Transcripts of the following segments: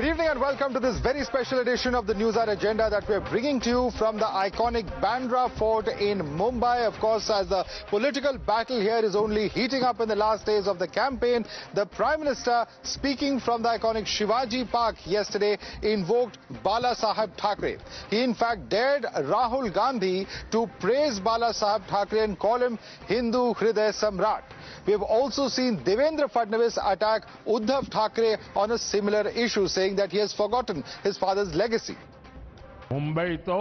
Good evening and welcome to this very special edition of the News Hour Agenda that we're bringing to you from the iconic Bandra Fort in Mumbai. Of course, as the political battle here is only heating up in the last days of the campaign, the Prime Minister, speaking from the iconic Shivaji Park yesterday, invoked Bala Saheb Thackeray. He in fact dared Rahul Gandhi to praise Bala Saheb Thackeray and call him Hindu Hriday Samrat. We have also seen Devendra Fadnavis attack Uddhav Thackeray on a similar issue, saying that he has forgotten his father's legacy. Mumbai तो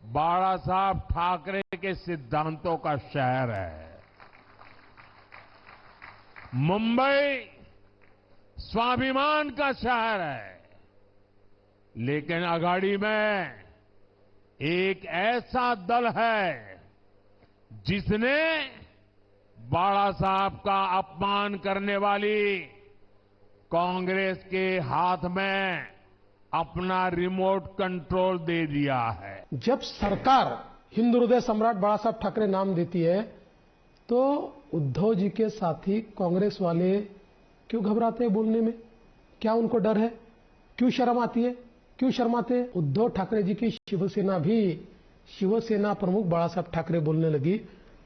बाला साहब ठाकरे के सिद्धांतों का शहर है। मुंबई स्वाभिमान का शहर है, लेकिन अगाड़ी में एक ऐसा दल है जिसने बाला साहब का अपमान करने वाली कांग्रेस के हाथ में अपना रिमोट कंट्रोल दे दिया है। जब सरकार हिंदू हृदय सम्राट बाला साहब ठाकरे नाम देती है तो उद्धव जी के साथी कांग्रेस वाले क्यों घबराते हैं बोलने में? क्या उनको डर है? क्यों शर्म आती है? क्यों शर्माते हैं? उद्धव ठाकरे जी की शिवसेना भी शिवसेना प्रमुख बाला साहब ठाकरे बोलने लगी।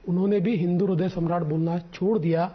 उन्होंने भी हिंदू हृदय सम्राट बोलना छोड़ दिया।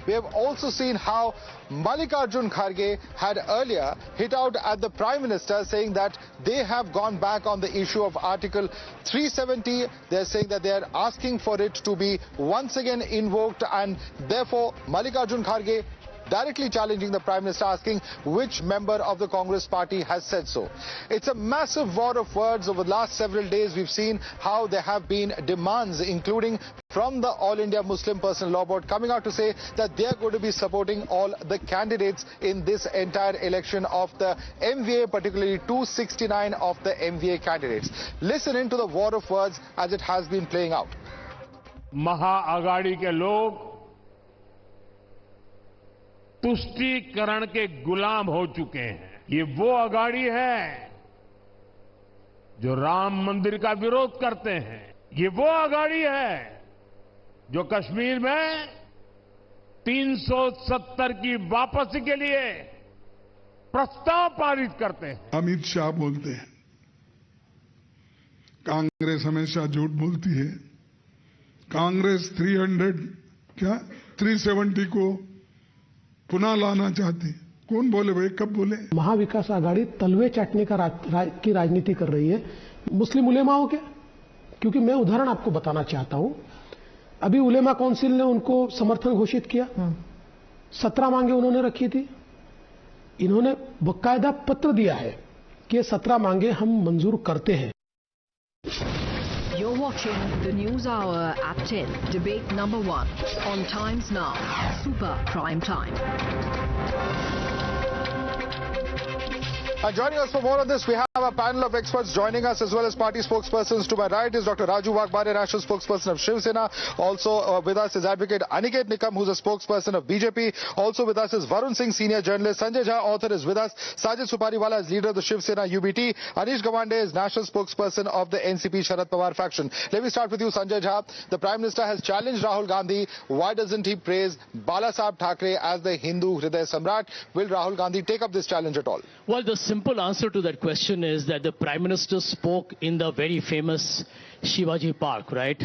We have also seen how Mallikarjun Kharge had earlier hit out at the Prime Minister, saying that they have gone back on the issue of Article 370. They're saying that they are asking for it to be once again invoked, and therefore Mallikarjun Kharge directly challenging the Prime Minister, asking which member of the Congress party has said so. It's a massive war of words. Over the last several days, we've seen how there have been demands, including from the All India Muslim Personal Law Board, coming out to say that they are going to be supporting all the candidates in this entire election of the MVA, particularly 269 of the MVA candidates. Listen into the war of words as it has been playing out. Maha Aghadi के लोग तुष्टीकरण के गुलाम हो चुके हैं। ये वो अघाड़ी है जो राम मंदिर का विरोध करते हैं। ये वो अघाड़ी है जो कश्मीर में 370 की वापसी के लिए प्रस्ताव पारित करते हैं। अमित शाह बोलते हैं, कांग्रेस हमेशा झूठ बोलती है। कांग्रेस 370 को पुनः लाना चाहती। कौन बोले भाई, कब बोले? महाविकास आघाड़ी तलवे चाटने की राजनीति कर रही है। मुस्लिम उलेमाओं के, क्योंकि मैं उदाहरण आपको बताना चाहता हूं। अभी उलेमा काउंसिल ने उनको समर्थन घोषित किया। 17 मांगे उन्होंने रखी थी। इन्होंने बकायदा पत्र दिया है कि 17 मांगे हम मंजूर करते हैं। You're watching the News Hour at 10, debate number 1 on Times Now, Super Prime Time. And joining us for more on this, we have a panel of experts joining us, as well as party spokespersons. To my right is Dr. Raju Waghmare, national spokesperson of Shiv Sena. Also with us is Advocate Aniket Nikam, who's a spokesperson of BJP. Also with us is Varun Singh, senior journalist. Sanjay Jha, author, is with us. Sajid Supariwala is leader of the Shiv Sena UBT. Anish Gawande is national spokesperson of the NCP Sharad Pawar faction. Let me start with you, Sanjay Jha. The Prime Minister has challenged Rahul Gandhi. Why doesn't he praise Bala Saheb Thackeray as the Hindu Hriday Samrat? Will Rahul Gandhi take up this challenge at all? Well, the simple answer to that question is that the Prime Minister spoke in the very famous Shivaji Park, right?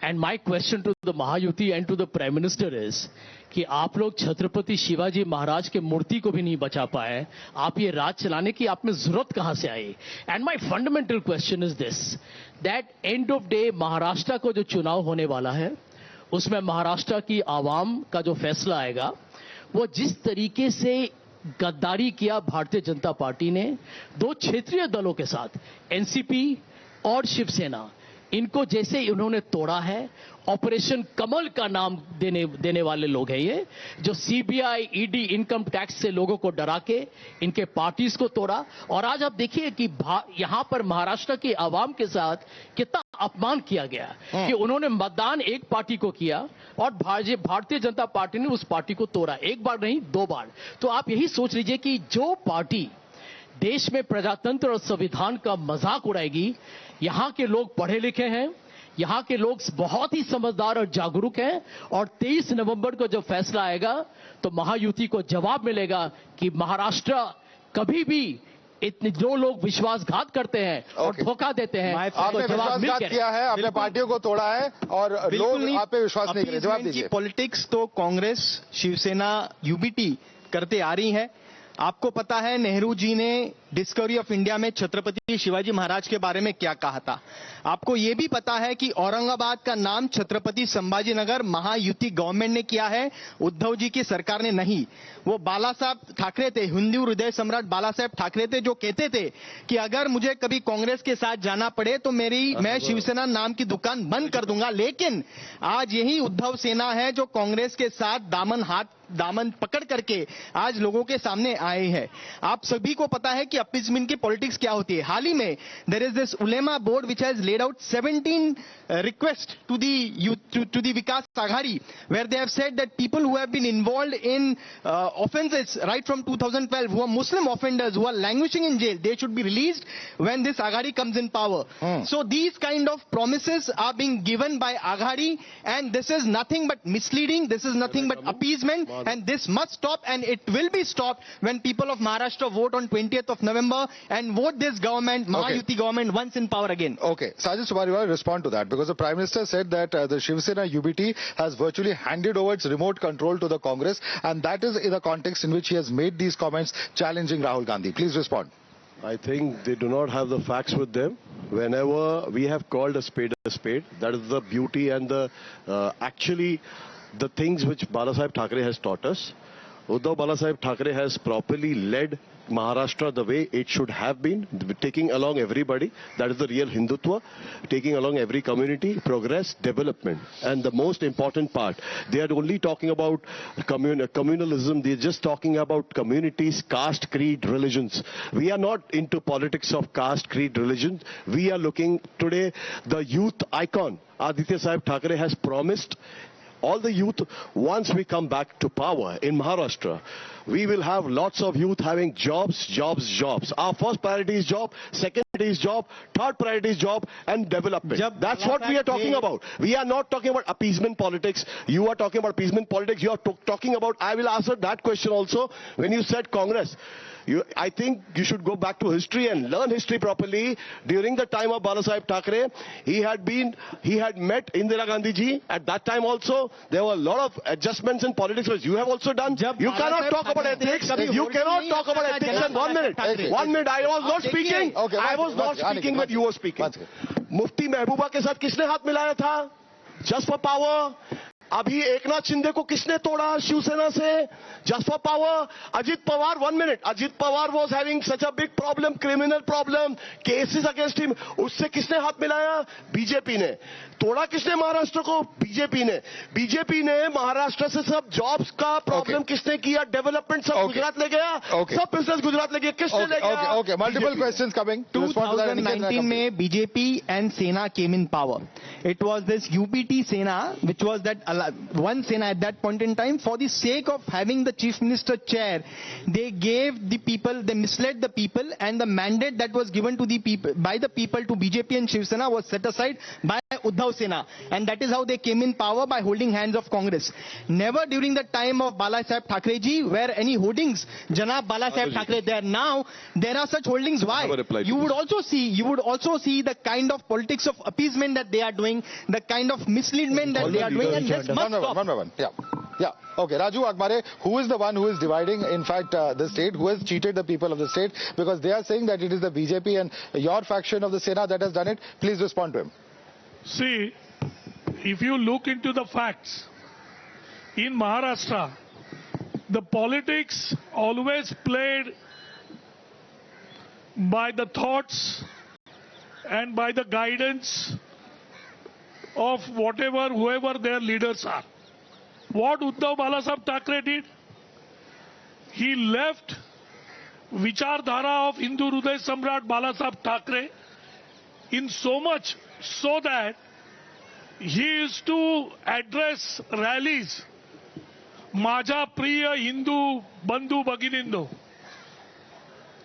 And my question to the Mahayuti and to the Prime Minister is कि आप लोग छत्रपति शिवाजी महाराज के मूर्ति को भी नहीं बचा पाए, आप ये राज चलाने की आप में जरूरत कहां से आई? And my fundamental question is this, that end of day Maharashtra को जो चुनाव होने वाला है उसमें महाराष्ट्र की आवाम का जो फैसला आएगा, वो जिस तरीके से गद्दारी किया भारतीय जनता पार्टी ने दो क्षेत्रीय दलों के साथ, एनसीपी और शिवसेना, इनको जैसे उन्होंने तोड़ा है, ऑपरेशन कमल का नाम देने वाले लोग हैं ये, जो सीबीआई, ईडी, इनकम टैक्स से लोगों को डरा के इनके पार्टीज को तोड़ा। और आज आप देखिए कि यहां पर महाराष्ट्र की आवाम के साथ कितना अपमान किया गया कि उन्होंने मतदान एक पार्टी को किया और भारतीय जनता पार्टी ने उस पार्टी को तोड़ा, एक बार नहीं 2 बार। तो आप यही सोच लीजिए कि जो पार्टी देश में प्रजातंत्र और संविधान का मजाक उड़ाएगी, यहां के लोग पढ़े लिखे हैं, यहां के लोग बहुत ही समझदार और जागरूक हैं और 23 नवंबर को जब फैसला आएगा तो महायुति को जवाब मिलेगा कि महाराष्ट्र कभी भी इतने जो लोग विश्वासघात करते हैं और धोखा देते हैं आपने विश्वासघात किया है, आपने पार्टियों को तोड़ा है और लोग आप पे विश्वास नहीं करें। जवाब दीजिए। पॉलिटिक्स तो कांग्रेस, शिवसेना, यूबीटी करते आ रही है। आपको पता है नेहरू जी ने डिस्कवरी ऑफ इंडिया में छत्रपति शिवाजी महाराज के बारे में क्या कहा था। आपको यह भी पता है कि औरंगाबाद का नाम छत्रपति संभाजी नगर महायुति गवर्नमेंट ने किया है, उद्धव जी की सरकार ने नहीं। वो बाला साहब ठाकरे थे, हिंदू हृदय सम्राट बाला साहब ठाकरे थे, जो कहते थे कि अगर मुझे कभी कांग्रेस के साथ जाना पड़े तो मैं शिवसेना नाम की दुकान बंद कर दूंगा। लेकिन आज यही उद्धव सेना है जो कांग्रेस के साथ दामन पकड़ करके आज लोगों के सामने आए हैं। आप सभी को पता है कि अपीजमेंट की पॉलिटिक्स क्या होती है। हाल ही में देयर इज दिस उलेमा board which has laid out 17 request to the Vikas Aghadi, where they have said that people who have been involved in offenses right from 2012, who are Muslim offenders, who are languishing in jail, they should be released when this Aghadi comes in power. So these kind of promises are being given by Aghadi, and this is nothing but misleading, this is nothing but appeasement, and this must stop, and it will be stopped when people of Maharashtra vote on 20th of November and vote this government, Mahayuti government, once in power again. Okay, Sajid Subariwal, respond to that, because the Prime Minister said that the Shiv Sena UBT has virtually handed over its remote control to the Congress, and that is in the context in which he has made these comments challenging Rahul Gandhi. Please respond. I think they do not have the facts with them. Whenever we have called a spade, that is the beauty and the actually the things which Balasaheb Thackeray has taught us. Uddhav Balasaheb Thackeray has properly led Maharashtra the way it should have been, taking along everybody. That is the real Hindutva, taking along every community, progress, development. And the most important part, they are only talking about communalism. They are just talking about communities, caste, creed, religions. We are not into politics of caste, creed, religion. We are looking today, the youth icon, Aditya Sahib Thackeray has promised all the youth, once we come back to power in Maharashtra, we will have lots of youth having jobs. Our first priority is job, second priority is job, third priority is job and development. That's what we are talking about. We are not talking about appeasement politics. You are talking about appeasement politics. You are talking about, I will answer that question also. When you said Congress, I think you should go back to history and learn history properly. During the time of Balasaheb Thackeray, he had met Indira Gandhi ji. At that time also, there were a lot of adjustments in politics which you have also done. You cannot talk about ethics. You cannot talk about ethics. And 1 minute. 1 minute. I was not speaking. I was not speaking when you were speaking. Mufti Mehbooba के साथ किसने हाथ मिलाया था? Just for power. अभी एकनाथ शिंदे को किसने तोड़ा शिवसेना से? Just for power. Ajit Pawar, 1 minute. Ajit Pawar was having such a big problem, criminal problem, cases against him. उससे किसने हाथ मिलाया? बीजेपी ने. तोड़ा किसने महाराष्ट्र को? बीजेपी ने महाराष्ट्र से सब जॉब्स का प्रॉब्लम किसने किया? डेवलपमेंट सब गुजरात ले गया. सब बिजनेस गुजरात ले गया. किसने ले गया? Okay. Multiple questions coming. 2019 में BJP and Sena came in power. It was this UBT Sena, which was that one Sena at that point in time. For the sake of having the Chief Minister chair, they gave the people, they misled the people, and the mandate that was given to the people by the people to BJP and Shiv Sena was set aside by Uddhav Sena, and that is how they came in power, by holding hands of Congress. Never during the time of Balasaheb Thackeray ji were any holdings Janab Balasaheb Thackeray there. Now there are such holdings. Why? You would also see the kind of politics of appeasement that they are doing, the kind of misleadment that they are doing, and this must stop. One by one. Yeah. Okay, Raju Agbare, who is the one who is dividing, in fact, the state, who has cheated the people of the state? Because they are saying that it is the BJP and your faction of the Sena that has done it. Please respond to him. See, if you look into the facts, in Maharashtra, the politics always played by the thoughts and by the guidance of whoever their leaders are. What Uddhav Balasaheb Thackeray did, he left Vichardhara of Hindu Hriday Samrat Balasaheb Thackeray in so much so that he used to address rallies, Maja Priya Hindu Bandhu Bhaginindo.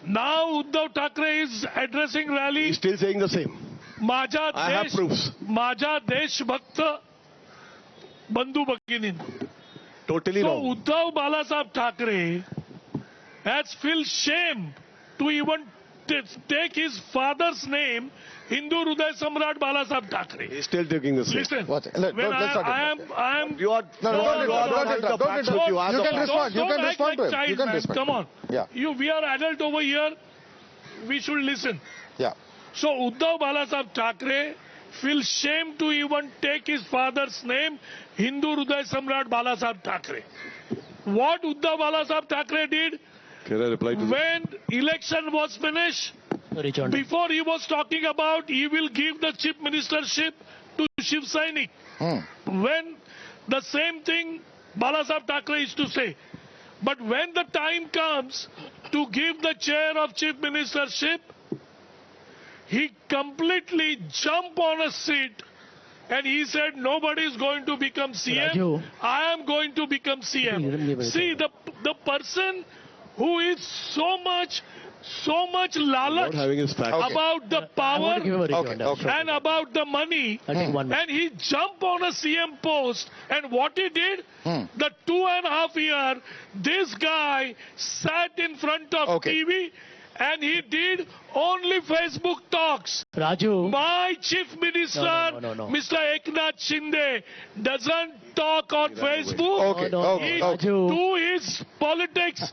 Now Uddhav Thackeray is addressing rallies. He's still saying the same. I have proofs. माझ्या देशभक्त बंधू भगिनी Totally So wrong. Uddhav Balasaheb Thackeray has felt shame to even take his father's name, Hindu Hruday Samrat Balasaheb Thackeray. He's still taking the same. Listen, What? when Let's not I am You are No, don't you interrupt, are don't right, interrupt, the facts don't with you. interrupt. Ask You the can facts. respond. You don't can act respond to like him. child, You can man. respond. Come on. Yeah. We are adult over here. We should listen. Yeah. So Uddhav Balasaheb Thackeray feels shame to even take his father's name, Hindu Hruday Samrat Balasaheb Thackeray. What Uddhav Balasaheb Thackeray did Can I reply to this? when election was finished, before he was talking about he will give the chief ministership to Shiv Sainik. When the same thing Balasaheb Thackeray used to say. But when the time comes to give the chair of chief ministership, he completely jumped on a seat and he said, nobody is going to become CM. Raju. I am going to become CM. See, the person who is so much Not lalach having his facts. Okay. about the power Okay. and about the money, and he jumped on a CM post, and what he did, the 2.5 years, this guy sat in front of Okay. TV and he did only Facebook talks. Raju, My chief minister, No. Mr. Eknath Shinde, doesn't talk on Facebook. Okay. No, Okay. He Okay. do his politics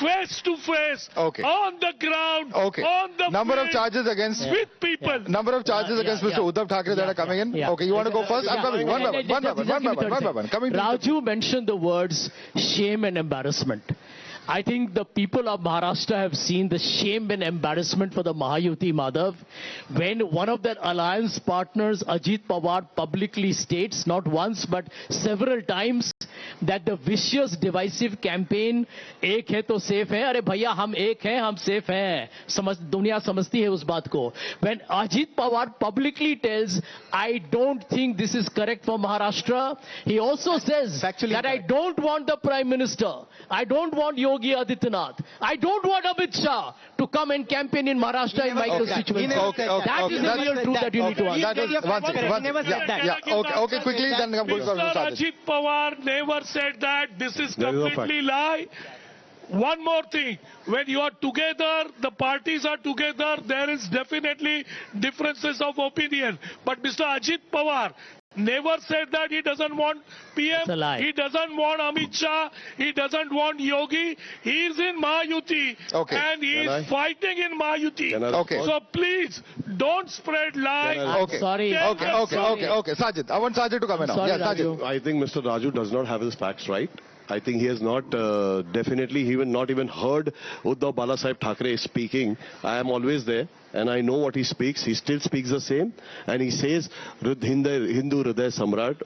face to face, Okay. on the ground, Okay. on the Number of field, charges against with people. Number of charges against Mr. Uddhav Thackeray that are coming in. Yeah. Okay, you want to go first? I'm coming. One by one. One by one. Just One by give me one. One by 30 one. Coming to Raju mentioned the words shame and embarrassment. I think the people of Maharashtra have seen the shame and embarrassment for the Mahayuti, Madhav, when one of their alliance partners, Ajit Pawar, publicly states, not once but several times, that the vicious divisive campaign, एक है तो safe है, अरे भैया हम एक हैं, हम safe हैं, दुनिया समझती है उस बात को. When Ajit Pawar publicly tells, I don't think this is correct for Maharashtra, he also says that I don't want the Prime Minister, I don't want Yogi Adityanath, I don't want Amit Shah to come and campaign in Maharashtra in my constituency. That is the real truth that you need to understand. Okay, quickly, then I'm going to Mr. Sajid. Ajit Pawar never said that. This is That is a fact. completely lie. One more thing, when you are together, the parties are together, there is definitely differences of opinion. But Mr. Ajit Pawar never said that he doesn't want PM, That's a lie. he doesn't want Amit Shah, he doesn't want Yogi. He is in Mahayuti Okay. and he Can I? is fighting in Mahayuti. Can I Okay. respond? So please, don't spread lies. Can I- Okay. Sorry. Okay. Sajid, I want Sajid to come in now. Sorry, Yeah, Sajid. Raju. I think Mr. Raju does not have his facts right. I think he has not, definitely, not even heard Uddhav Balasaheb Thackeray speaking. I am always there and I know what he speaks. He still speaks the same and he says Hindu Hruday Samrat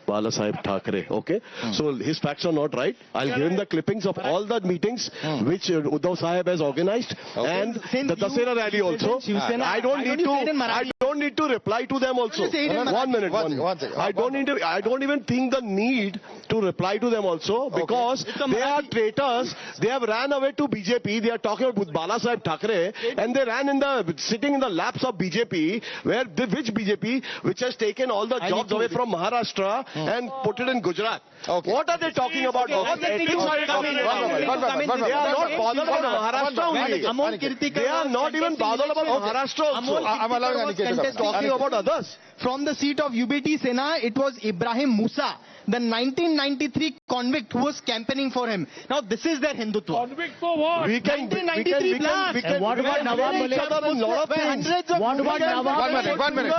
Balasaheb Thackeray. Okay? So his facts are not right. I'll give him the clippings of all the meetings which Uddhav Sahib has organized and the Dasera rally also. I don't need to reply to them also. One minute. I don't even think the need to reply to them also because they are traitors. They have ran away to BJP. They are talking about Balasaheb Thackeray and they ran sitting in the laps of BJP, which BJP, which has taken all the jobs away from Maharashtra and put it in Gujarat. Okay. What are they talking about? They are not bothered about Maharashtra only. They are not even bothered about Maharashtra also. I'm allowing Aniket to come in. Talking about others. From the seat of UBT Sena, it was Ibrahim Musa, the 1993 convict who was campaigning for him. Now this is their Hindutva. Convict for what? We can And what about Nawab Malik? What about Nawab Malik? One minute. What about Nawab Malik? One minute.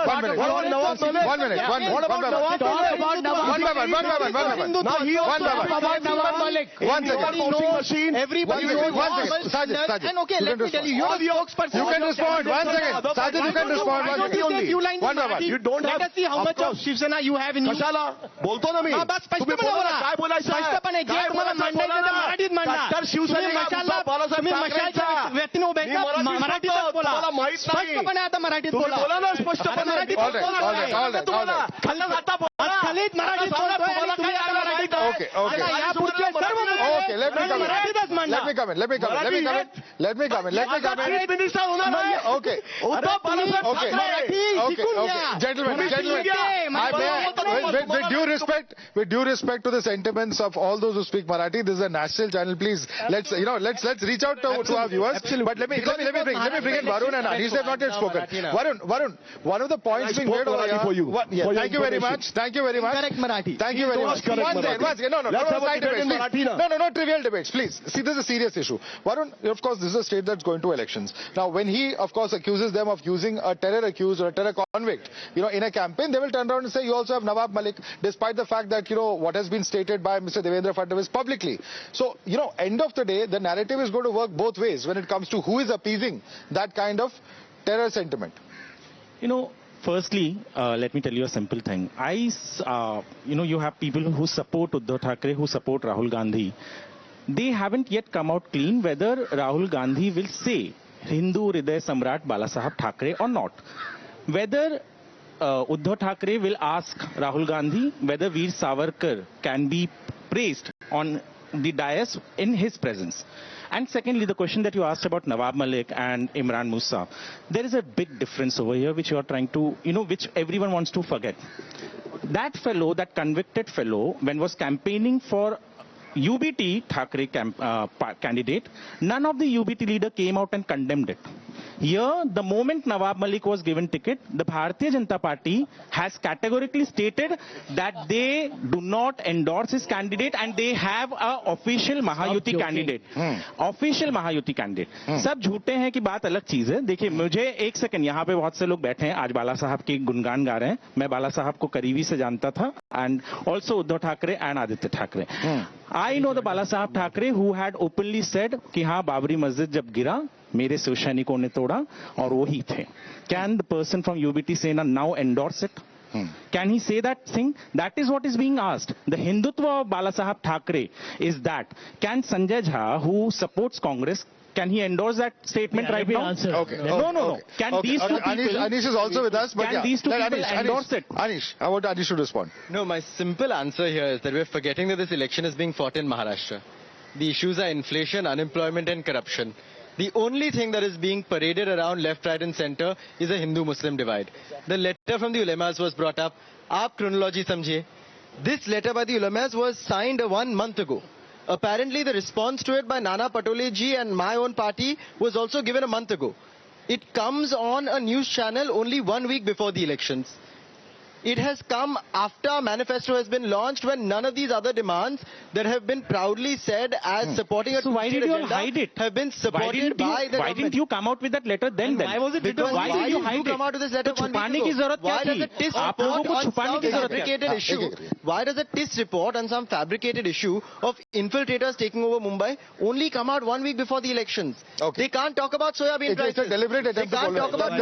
What about Nawab Malik? One by one. Now he also One by one. about Nawab Malik. One second. Everybody knows. Sajid. And okay, let me tell you, you're a spokesperson. You can respond. 1 second. Sajid, you can respond. Why don't you say a few lines in One by one. Marathi? You don't Let have- us see how of much of course. Shiv Sena you have in you. कशाला बोलतो ना मी हा, बस तुम्ही स्पष्टपणे बोला ना, बोला. काय बोलायचं आहे? स्पष्टपणे जे काय तुम्हाला बोलायचं मांडायचं बोला ते ना. मराठीत मांडा. कट्टर शिवसैनिक तुम्ही आमचा बाळासाहेब तुम्ही ठाकरेंचा. मशालच्या व्यक्तीने उभे मी का? मराठीत मराठीतच बोलतो, बोला. तुम्हाला माहित नाही. स्पष्टपणे आता मराठीत तुम्ही बोला. बोला ना स्पष्टपणे. आता मराठीत All right, बोला. all right, all right, all right. खाल्लं जाता बोला. खलीत मराठीत तुम्हाला बोलतोय आणि काय तुम्ही आता आलं मराठीत माहित आहे? Okay. आता यापुढचे सर्व मुद्दे Okay, let me come in. Let me come in. Let me come in. Let me come in. Let me come in. Let me come in. Okay. Okay. Gentlemen. With due respect to the sentiments of all those who speak Marathi, this is a national channel. Please, let's reach out to our viewers. But let me bring in Varun and Anish. They have not yet spoken. Varun, one of the points being made over here. Thank you very much. Thank you very much. Correct Marathi. Thank you very much. One second. No, trivial debates, please. See, this is a serious issue. Varun, of course, this is a state that's going to elections. Now, when he, of course, accuses them of using a terror accused or a terror convict, in a campaign, they will turn around and say, you also have Nawab Malik, despite the fact that, what has been stated by Mr. Devendra Fadnavis publicly. So, end of the day, the narrative is going to work both ways when it comes to who is appeasing that kind of terror sentiment. Firstly, let me tell you a simple thing. You have people who support Uddhav Thackeray, who support Rahul Gandhi. They haven't yet come out clean whether Rahul Gandhi will say Hindu Hriday Samrat Balasaheb Thackeray or not. Whether Uddhav Thackeray will ask Rahul Gandhi whether Veer Savarkar can be praised on the dais in his presence. And secondly, the question that you asked about Nawab Malik and Imran Musa, there is a big difference over here which you are trying to, which everyone wants to forget. That fellow, that convicted fellow, when was campaigning for UBT Thackeray candidate, none of the UBT leader came out and condemned it. Here, the moment Nawab Malik was given ticket, the Bharatiya Janata Party has categorically stated that they do not endorse his candidate and they have a official Mahayuti candidate. Official Mahayuti candidate. सब झूठे हैं कि बात अलग चीज है. देखिए, मुझे एक सेकंड, यहाँ पे बहुत से लोग बैठे हैं आज बाला साहब के गुणगान गा रहे हैं. मैं बाला साहब को करीबी से जानता था, and also Uddhav Thackeray and Aditya Thackeray. I know the Bala Saheb Thackeray who had openly said कि हाँ बाबरी मस्जिद जब गिरा मेरे शिव सैनिकों ने तोड़ा और वो ही थे. Can the person from UBT Sena now endorse it? Can he say that thing? That is what is being asked. The Hindutva of Bala Saheb Thackeray is that. Can Sanjay Jha, who supports Congress, can he endorse that statement right now? Okay. No. Can these two people... Anish is also with us. But can these two people endorse it? Anish, I want Anish to respond. No, my simple answer here is that we're forgetting that this election is being fought in Maharashtra. The issues are inflation, unemployment and corruption. The only thing that is being paraded around left, right and center is a Hindu-Muslim divide. The letter from the Ulamas was brought up. Aap chronology samjhe. This letter by the Ulamas was signed 1 month ago. Apparently, the response to it by Nana Patole ji and my own party was also given a month ago. It comes on a news channel only 1 week before the elections. It has come after a manifesto has been launched when none of these other demands that have been proudly said as supporting a why did you all hide it? Have been supported by the government. Why didn't you come out with that letter then? Why was it because why did you hide it? Come out with this letter तो छुपाने की जरूरत क्या थी? आप लोगों को छुपाने की जरूरत क्या issue? Why does a TIS report on some fabricated issue of infiltrators taking over Mumbai only come out 1 week before the elections? Okay. They can't talk about soybean prices. It's a deliberate attempt. They can't talk about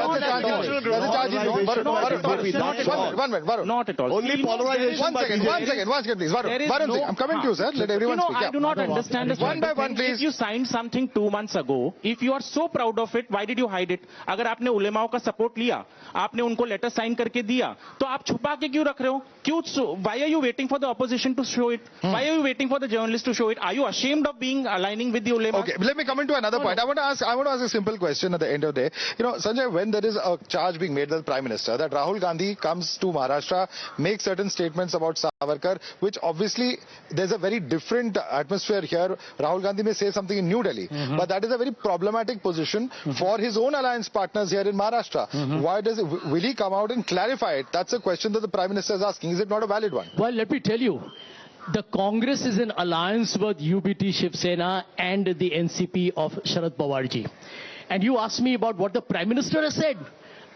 not at all. Only polarization. One second, please. Varun, I'm coming to you, sir. Let everyone speak. I do not understand this. One by one, please. If you signed something 2 months ago, if you are so proud of it, why did you hide it? अगर आपने उलेमाओं का support लिया, आपने उनको letter sign करके दिया, तो आप छुपा के क्यों रख रहे हो? क्यों? Why are you waiting for the opposition to show it? Why are you waiting for the journalists to show it? Are you ashamed of being aligning with the ulema? Okay, let me come into another point. I want to ask a simple question at the end of the day. Sanjay, when there is a charge being made by the Prime Minister that Rahul Gandhi comes to Maharashtra, makes certain statements about Savarkar, which obviously there's a very different atmosphere here. Rahul Gandhi may say something in New Delhi, but that is a very problematic position for his own alliance partners here in Maharashtra. Why will he come out and clarify it? That's a question that the Prime Minister is asking. Is it not a valid one? Well, let me tell you, the Congress is in alliance with UBT Shiv Sena and the NCP of Sharad Pawar ji. And you asked me about what the Prime Minister has said.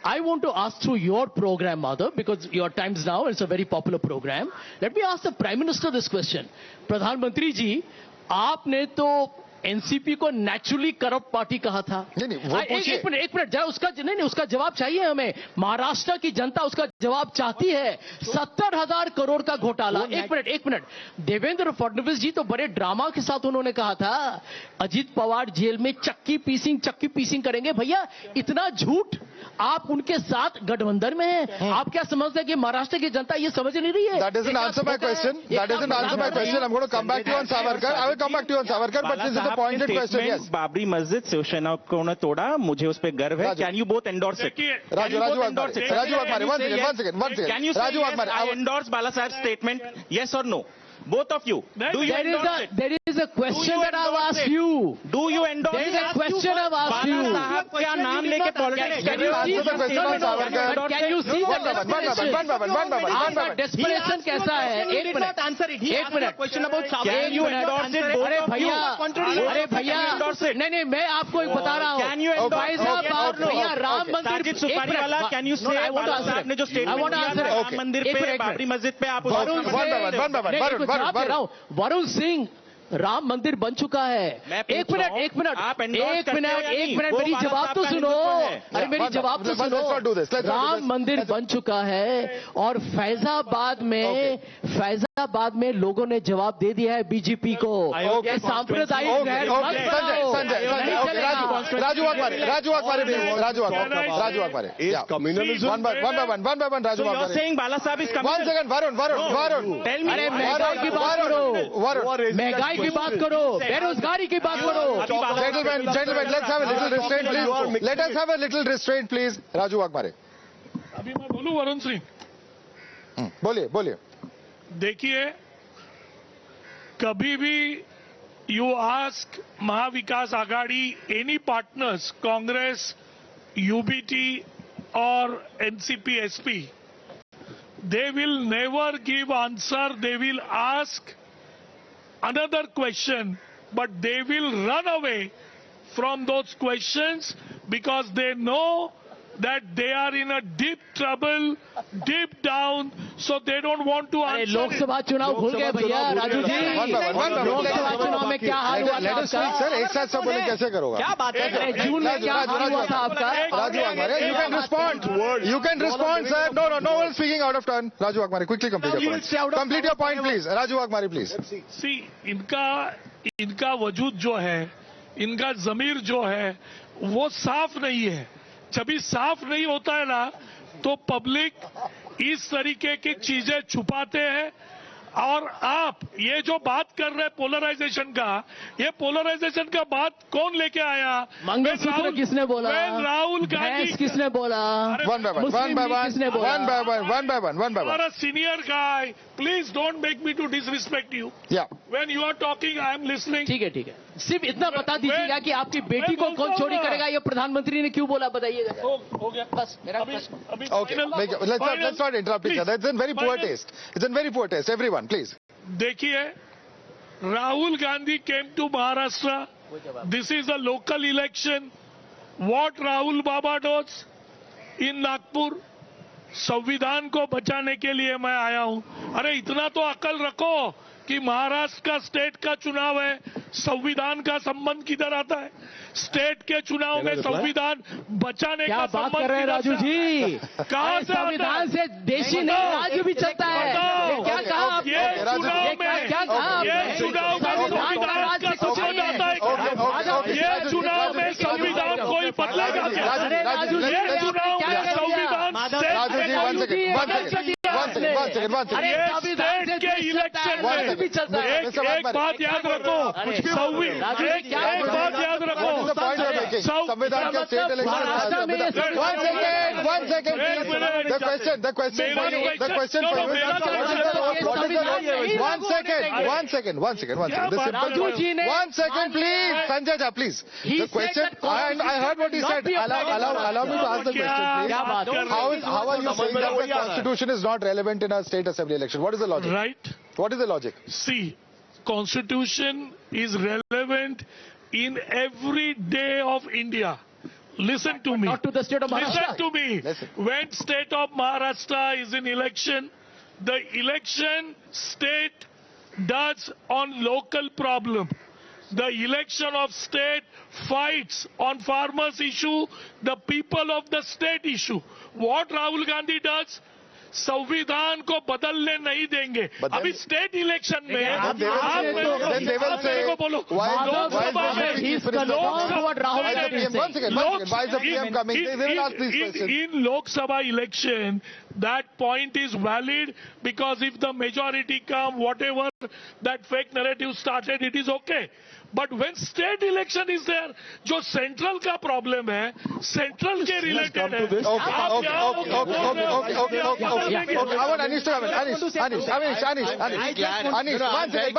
I want to ask through your program, Mother, because your time's now, it's a very popular program. Let me ask the Prime Minister this question. Pradhan Mantri ji, आपने तो NCP को naturally corrupt party कहा था. एक minute जरा उसका जवाब चाहिए हमें. महाराष्ट्र की जनता उसका जवाब चाहती है. 70,000 करोड़ का घोटाला. एक मिनट देवेंद्र फडणवीस जी तो बड़े ड्रामा के साथ उन्होंने कहा था अजीत पवार जेल में चक्की पीसिंग करेंगे. भैया इतना झूठ आप उनके साथ गठबंधन में हैं। आप क्या समझते हैं कि महाराष्ट्र की जनता ये समझ नहीं रही है? That doesn't answer my question. That doesn't answer my question. I'm going to come back to you on Savarkar. I will come back to you on Savarkar, but this is a pointed question. Yes. Babri मस्जिद शिवसेना को ने तोड़ा, मुझे उस पर गर्व है. Can you both endorse it? Raju Agmare, one second. Can you say Raju yes, Agmare, I endorse Bala Saheb's statement? Yes or no? Both of you. Do you endorse it? There is a question that I've asked you. Do you endorse There is a question I've asked you. बाला साहब क्या नाम लेके politics Can you see the desperation? But can you see the desperation? आपका desperation कैसा है? एक minute. Question about Can you endorse it? अरे भैया, नहीं, मैं आपको एक बता रहा हूँ. Can you endorse it? भैया, राम मंदिर. साजिद सुपारी वाला, can you say बाला साहब ने जो statement दिया राम मंदिर पे, बाबरी मस्जिद पे, आप वरुण सिंह, राम मंदिर बन चुका है. एक मिनट मेरी जवाब तो सुनो. अरे मेरी जवाब तो सुनो. राम मंदिर बन चुका है और फैजाबाद में लोगों ने जवाब दे दिया है बीजेपी को. ये सांप्रदायिक Raju Agmare. Is communalism? One by one, Raju So you're Agmare. saying Bala Saheb is One second, Varun. Tell me. अरे महंगाई की बात करो, महंगाई की बात करो, बेरोजगारी की बात करो. Gentlemen, let's have a little restraint, please. Let us have a little restraint, please. Raju Agmare. अभी मैं बोलूं वरुण सिंह, बोलिए. देखिए, कभी भी you ask Mahavikas Aghadi, any partners, Congress, UBT or NCP SP, they will never give answer. They will ask another question, but they will run away from those questions because they know that they are in a deep trouble, deep down, so they don't want to अरे answer. Lok Sabha चुनाव भूल गए भैया राजू जी. लोकसभा चुनाव में क्या हाल हुआ था आपका? सर एक साथ सब बोले कैसे करोगे? क्या बात है? जून में क्या हाल हुआ था आपका? Raju Agmare, you can respond, sir. No one is speaking out of turn. Raju Agmare, quickly complete your point. Complete your point, please. Raju Agmare, please. See, इनका वजूद जो है, इनका जमीर जो है, वो साफ नहीं है. जब भी साफ नहीं होता है ना, तो पब्लिक इस तरीके की चीजें छुपाते हैं. और आप ये जो बात कर रहे हैं पोलराइजेशन का, ये पोलराइजेशन का बात कौन लेके आया? मंगलसूत्र किसने बोला? राहुल गांधी किसने बोला? One by one. हमारा senior guy, please don't make me to disrespect you. Yeah. When you are talking I am listening. ठीक है. सिर्फ इतना बता दीजिएगा कि आपकी बेटी को कौन चोरी करेगा, ये प्रधानमंत्री ने क्यों बोला, बताइएगा. हो गया बस मेरा प्रश्न. Okay, let's not interrupt each other. It's in very poor taste. Everyone, please. देखिए, Rahul Gandhi came to Maharashtra. This is a local election. What Rahul Baba does in Nagpur, संविधान को बचाने के लिए मैं आया हूं. अरे इतना तो अकल रखो कि महाराष्ट्र का स्टेट का चुनाव है, संविधान का संबंध किधर आता है? स्टेट के चुनाव में संविधान बचाने का संबंध बात कर रहे हैं राजू जी? कहां से संविधान से देशी नहीं राज्य भी चलता है. क्या कहा आप? ये चुनाव में संविधान का संबंध आता है क्या? ये चुनाव में संविधान कोई बदलेगा क्या? ये चुनाव में संविधान स्टेट के इलेक्शन में एक बात याद रखो, एक बात याद रखो, संविधान के state election. One second. The question for you. One second. One second, please. Sanjay Jha, please. The question, I heard what he said. Allow me to ask the question, please. How are you saying that the Constitution is not relevant in a state assembly election? What is the logic? Right. What is the logic? See, Constitution is relevant in every day of India. Listen to me. Not to the state of Maharashtra. Listen to me. When state of Maharashtra is in election, the election state does on local problem. The election of state fights on farmers issue, the people of the state issue. What Rahul Gandhi does, संविधान को बदलने नहीं देंगे। अभी state election में आप मेरे को बोलो, Lok Sabha in Lok Sabha election, that point is valid because if the majority come, whatever that fake narrative started, it is okay. But when state election is there, जो central का problem है, central के related है। Okay. I want Anish to come in. Anish. I'm very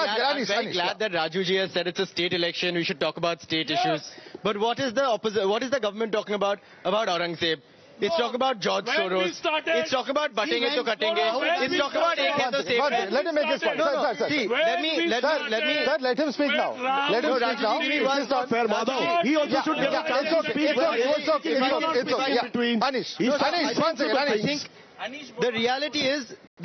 glad that Raju ji has said it's a state election. We should talk about state issues. But what is the opposite? What is the government talking about Aurangzeb? It's talking about George Soros. It's talking about butting it to cutting it. It's talking about एक है तो safe. Let him make his point. Sir, let him speak now. Let him speak now. This is not fair, Madhav. He also should get a chance to speak. It's okay. Anish, one second. Anish. The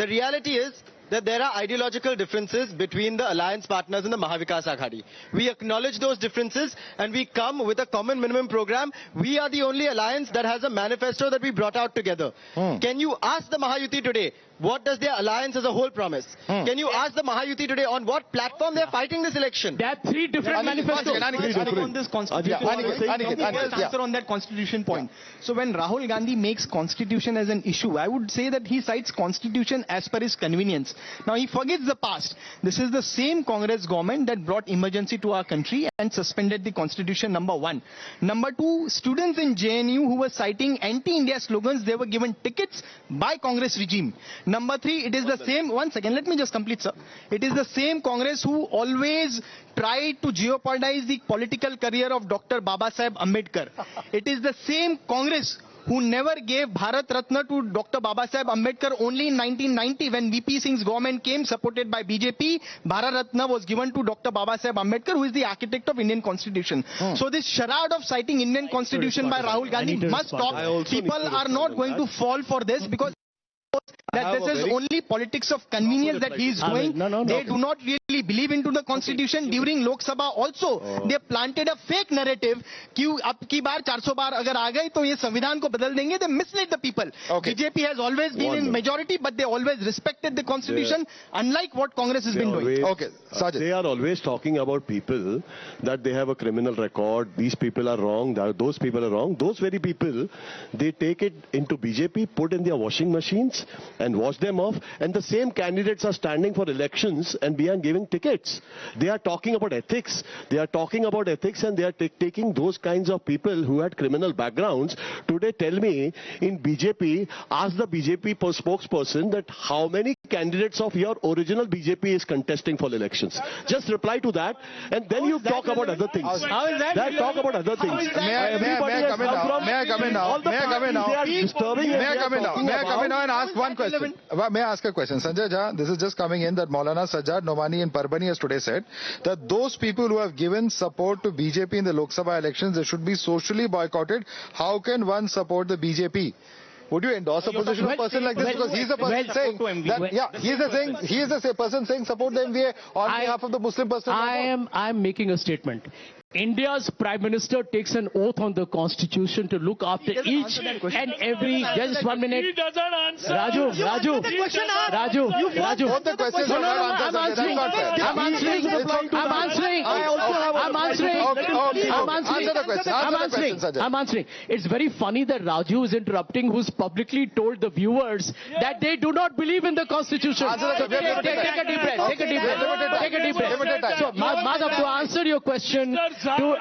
reality is that there are ideological differences between the alliance partners in the Mahavikas Aghadi. We acknowledge those differences and we come with a common minimum program. We are the only alliance that has a manifesto that we brought out together. Can you ask the Mahayuti today, what does their alliance as a whole promise? Can you ask the Mahayuti today on what platform they are fighting this election? There are three different manifestos. On this constitution, answer on that constitution point. So when Rahul Gandhi makes constitution as an issue, I would say that he cites constitution as per his convenience. Now he forgets the past. This is the same Congress government that brought emergency to our country and suspended the constitution, number one. Number two, students in JNU who were citing anti-India slogans, they were given tickets by Congress regime. Number three, it is the same, one second, let me just complete, sir. It is the same Congress who always tried to jeopardize the political career of Dr. Babasaheb Ambedkar. It is the same Congress who never gave Bharat Ratna to Dr. Babasaheb Ambedkar. Only in 1990 when VP Singh's government came supported by BJP, Bharat Ratna was given to Dr. Babasaheb Ambedkar, who is the architect of Indian Constitution. So this charade of citing Indian Constitution by Rahul Gandhi must stop. People are not going to fall for this because that this is only politics of convenience that he is doing. They do not really believe into the constitution. During Lok Sabha also, they planted a fake narrative कि अब की बार 400 बार अगर आ गई तो ये संविधान को बदल देंगे. They misled the people. BJP has always been in majority, but they always respected the constitution, unlike what Congress has been doing. They are always talking about people that they have a criminal record. These people are wrong. Those people are wrong. Those very people, they take it into BJP, put in their washing machines and wash them off, and the same candidates are standing for elections and behind giving tickets. They are talking about ethics. They are talking about ethics, and they are taking those kinds of people who had criminal backgrounds. Today, tell me, in BJP, ask the BJP spokesperson that how many candidates of your original BJP is contesting for elections. Just reply to that, and then you talk about other things. How is that? Talk about other things. May I come in now and ask one question? May I ask a question? Sanjay Jha, this is just coming in that Maulana Sajjad Nomani in Parbhani has today said that those people who have given support to BJP in the Lok Sabha elections, they should be socially boycotted. How can one support the BJP? Would you endorse a position of a person like this? Because he's a person saying that, he is a person saying support the MVA on behalf of the Muslim person. I am making a statement. India's Prime Minister takes an oath on the Constitution to look after each and every. Just 1 minute. He doesn't answer. Raju. Both the questions are not answered. I'm answering. It's very funny that Raju is interrupting, who's publicly told the viewers that they do not believe in the Constitution. Take a deep breath. So, Madhav, to answer your question, Raju,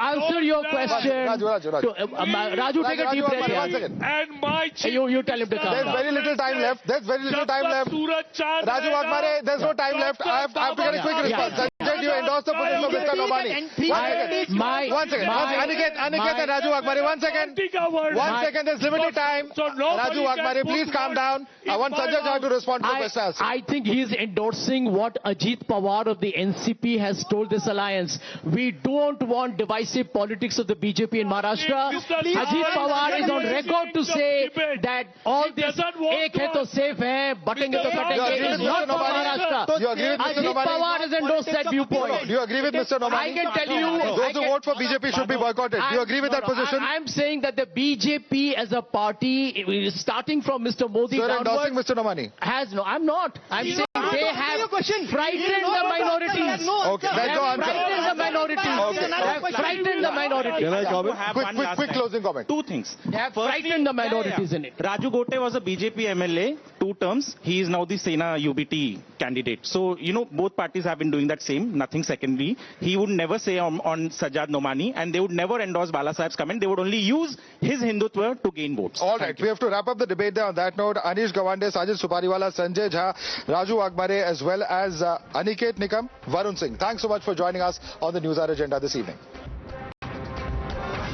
take a deep breath here. And my chief you tell him to come. There's very little time left. Raju Wagmare, there's no time left. I have to get a quick response. Sanjay, do you endorse the position of Mr. Nomani? One second. Aniket and Raju Wagmare, 1 second. 1 second, there's limited time. Raju Wagmare, please calm down. I want Sanjay Jha to respond to the question. I think he is endorsing what Ajit Pawar of the NCP has told this alliance. We don't want divisive politics of the BJP in Maharashtra. Ajit Pawar is on record to say that all this ek hai to safe hai, butting hai to cutenge is not for Maharashtra. Ajit Pawar has endorsed that viewpoint. point. Do you agree with Mr. Nomani? I can tell you... Those who vote for BJP should be boycotted. Do you agree with that position? I'm saying that the BJP as a party, starting from Mr. Modi You're downwards... endorsing Mr. Nomani. I'm not. I'm saying they have frightened the minorities. Okay, that's no answer. Frightened the minorities. They have frightened the minorities. Can I comment? have one last Quick thing. closing comment. Two things. They have frightened the minorities in it. Raju Gote was a BJP MLA, 2 terms. He is now the Sena UBT candidate. So, both parties have been doing that same, nothing secondary. He would never say on Sajjad Nomani, and they would never endorse Bala Saheb's comment. They would only use his Hindutva to gain votes. All right, we have to wrap up the debate there on that note. Anish Gawande, Sajid Supariwala, Sanjay Jha, Raju Agbare, as well as Aniket Nikam, Varun Singh. Thanks so much for joining us on the News Hour agenda this evening.